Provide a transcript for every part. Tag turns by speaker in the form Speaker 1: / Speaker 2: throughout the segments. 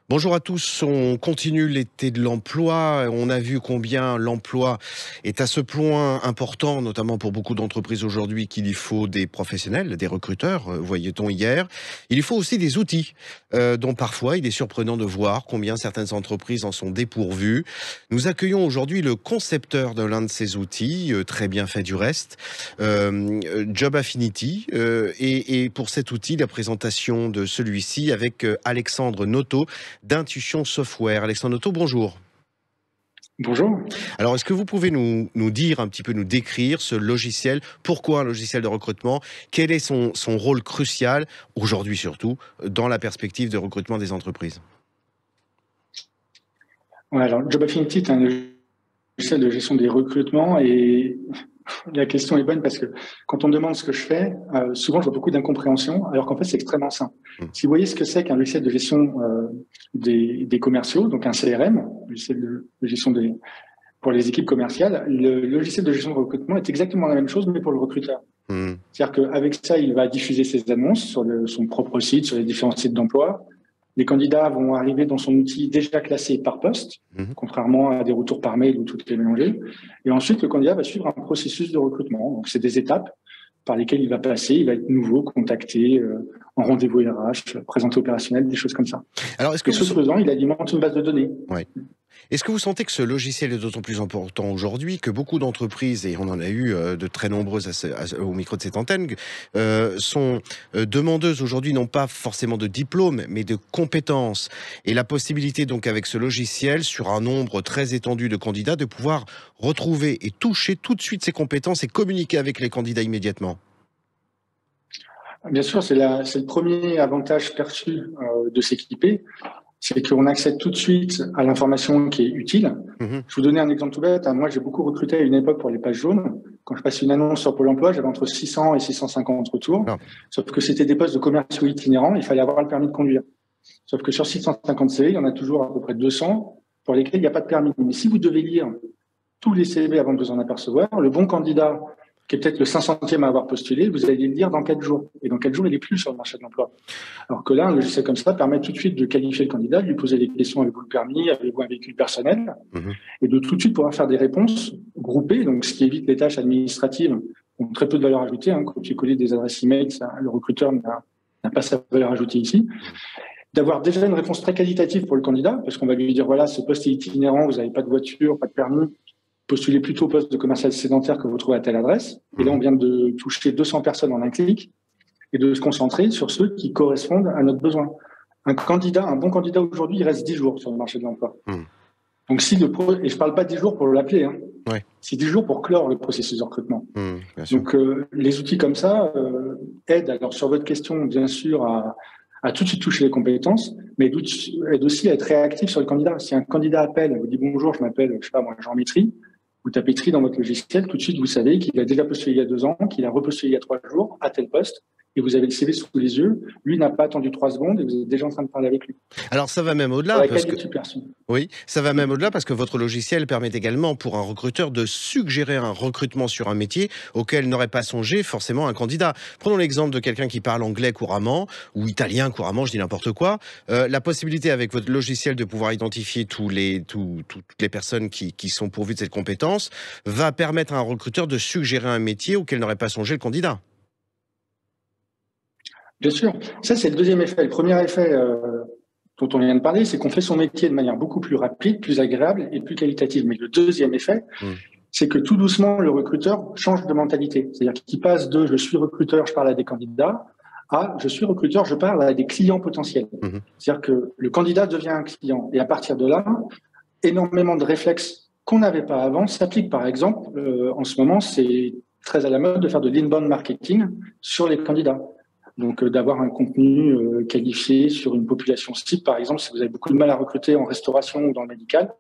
Speaker 1: Bonjour à tous, on continue l'été de l'emploi. On a vu combien l'emploi est à ce point important, notamment pour beaucoup d'entreprises aujourd'hui, qu'il y faut des professionnels, des recruteurs, voyait-on hier. Il y faut aussi des outils, dont parfois il est surprenant de voir combien certaines entreprises en sont dépourvues. Nous accueillons aujourd'hui le concepteur de l'un de ces outils, très bien fait du reste, Job Affinity. Et pour cet outil, la présentation de celui-ci avec Alexandre Noto, d'Intuition Software. Alexandre Noto, bonjour.
Speaker 2: Bonjour.
Speaker 1: Alors, est-ce que vous pouvez nous dire un petit peu, nous décrire ce logiciel? Pourquoi un logiciel de recrutement? Quel est son rôle crucial, aujourd'hui surtout, dans la perspective de recrutement des entreprises?
Speaker 2: Ouais, alors, Job Affinity est un logiciel de gestion des recrutements et la question est bonne parce que quand on me demande ce que je fais, souvent je vois beaucoup d'incompréhension, alors qu'en fait c'est extrêmement simple.
Speaker 1: Hmm.
Speaker 2: Si vous voyez ce que c'est qu'un logiciel de gestion des commerciaux, donc un CRM, logiciel de gestion pour les équipes commerciales, le logiciel de gestion de recrutement est exactement la même chose, mais pour le recruteur.
Speaker 1: Hmm.
Speaker 2: C'est-à-dire qu'avec ça, il va diffuser ses annonces sur son propre site, sur les différents sites d'emploi. Les candidats vont arriver dans son outil déjà classé par poste, contrairement à des retours par mail où tout est mélangé. Et ensuite, le candidat va suivre un processus de recrutement. Donc, c'est des étapes par lesquelles il va passer. Il va être nouveau, contacté, en rendez-vous RH, présenté opérationnel, des choses comme ça.
Speaker 1: Alors,
Speaker 2: Et ce faisant, il alimente une base de données.
Speaker 1: Ouais. Est-ce que vous sentez que ce logiciel est d'autant plus important aujourd'hui que beaucoup d'entreprises, et on en a eu de très nombreuses au micro de cette antenne, sont demandeuses aujourd'hui, non pas forcément de diplôme, mais de compétences. Et la possibilité donc avec ce logiciel, sur un nombre très étendu de candidats, de pouvoir retrouver et toucher tout de suite ces compétences et communiquer avec les candidats immédiatement?
Speaker 2: Bien sûr, c'est le premier avantage perçu de s'équiper, c'est qu'on accède tout de suite à l'information qui est utile. Je vous donner un exemple tout bête. Moi, j'ai beaucoup recruté à une époque pour les pages jaunes. Quand je passais une annonce sur Pôle emploi, j'avais entre 600 et 650 retours.
Speaker 1: Non.
Speaker 2: Sauf que c'était des postes de commerciaux itinérants. Il fallait avoir le permis de conduire. Sauf que sur 650 CV, il y en a toujours à peu près 200 pour lesquels il n'y a pas de permis. Mais si vous devez lire tous les CV avant de vous en apercevoir, le bon candidat, qui est peut-être le 500e à avoir postulé, vous allez le dire dans 4 jours. Et dans 4 jours, il n'est plus sur le marché de l'emploi. Alors que là, un logiciel comme ça permet tout de suite de qualifier le candidat, de lui poser des questions: avez-vous le permis, avez-vous un véhicule personnel, et de tout de suite pouvoir faire des réponses groupées, donc ce qui évite les tâches administratives qui ont très peu de valeur ajoutée. Copier-coller des adresses email, le recruteur n'a pas sa valeur ajoutée ici. D'avoir déjà une réponse très qualitative pour le candidat, parce qu'on va lui dire, voilà, ce poste est itinérant, vous n'avez pas de voiture, pas de permis, postulez plutôt au poste de commercial sédentaire que vous trouvez à telle adresse. Et là, on vient de toucher 200 personnes en un clic et de se concentrer sur ceux qui correspondent à notre besoin. Un bon candidat aujourd'hui, il reste 10 jours sur le marché de l'emploi. Donc, et je ne parle pas 10 jours pour l'appeler, c'est 10 jours pour clore le processus de recrutement. Donc, les outils comme ça aident, alors sur votre question, bien sûr, à tout de suite toucher les compétences, mais aident aussi à être réactif sur le candidat. Si un candidat appelle, vous dit bonjour, je m'appelle, je sais pas moi, Jean Métry, vous tapez Tri dans votre logiciel, tout de suite, vous savez qu'il a déjà postulé il y a 2 ans, qu'il a repostulé il y a 3 jours à tel poste, et vous avez le CV sous les yeux. Lui n'a pas attendu 3 secondes et vous êtes déjà en train de parler avec lui.
Speaker 1: Alors ça va même au-delà, ça va même au-delà parce que votre logiciel permet également pour un recruteur de suggérer un recrutement sur un métier auquel n'aurait pas songé forcément un candidat. Prenons l'exemple de quelqu'un qui parle anglais couramment ou italien couramment, je dis n'importe quoi. La possibilité avec votre logiciel de pouvoir identifier toutes les personnes qui sont pourvues de cette compétence va permettre à un recruteur de suggérer un métier auquel n'aurait pas songé le candidat.
Speaker 2: Bien sûr. Ça, c'est le deuxième effet. Le premier effet dont on vient de parler, c'est qu'on fait son métier de manière beaucoup plus rapide, plus agréable et plus qualitative. Mais le deuxième effet, c'est que tout doucement, le recruteur change de mentalité. C'est-à-dire qu'il passe de « je suis recruteur, je parle à des candidats » à « je suis recruteur, je parle à des clients potentiels ». C'est-à-dire que le candidat devient un client. Et à partir de là, énormément de réflexes qu'on n'avait pas avant s'appliquent. Par exemple, en ce moment, c'est très à la mode de faire de l'inbound marketing sur les candidats. Donc, d'avoir un contenu qualifié sur une population cible. Par exemple, si vous avez beaucoup de mal à recruter en restauration ou dans le médical,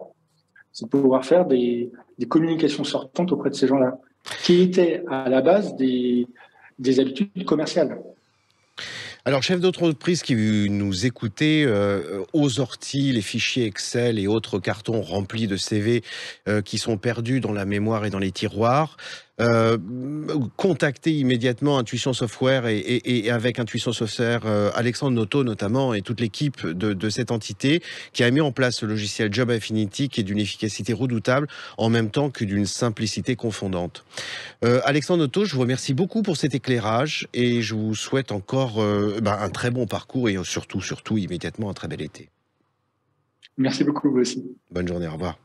Speaker 2: c'est de pouvoir faire des communications sortantes auprès de ces gens-là, qui étaient à la base des habitudes commerciales.
Speaker 1: Alors, chef d'entreprise qui nous écoutez, aux orties, les fichiers Excel et autres cartons remplis de CV qui sont perdus dans la mémoire et dans les tiroirs, euh, contacter immédiatement Intuition Software et avec Intuition Software, Alexandre Noto notamment et toute l'équipe de cette entité qui a mis en place ce logiciel Job Affinity qui est d'une efficacité redoutable en même temps que d'une simplicité confondante. Alexandre Noto, je vous remercie beaucoup pour cet éclairage et je vous souhaite encore un très bon parcours et surtout immédiatement un très bel été.
Speaker 2: Merci beaucoup, vous aussi.
Speaker 1: Bonne journée, au revoir.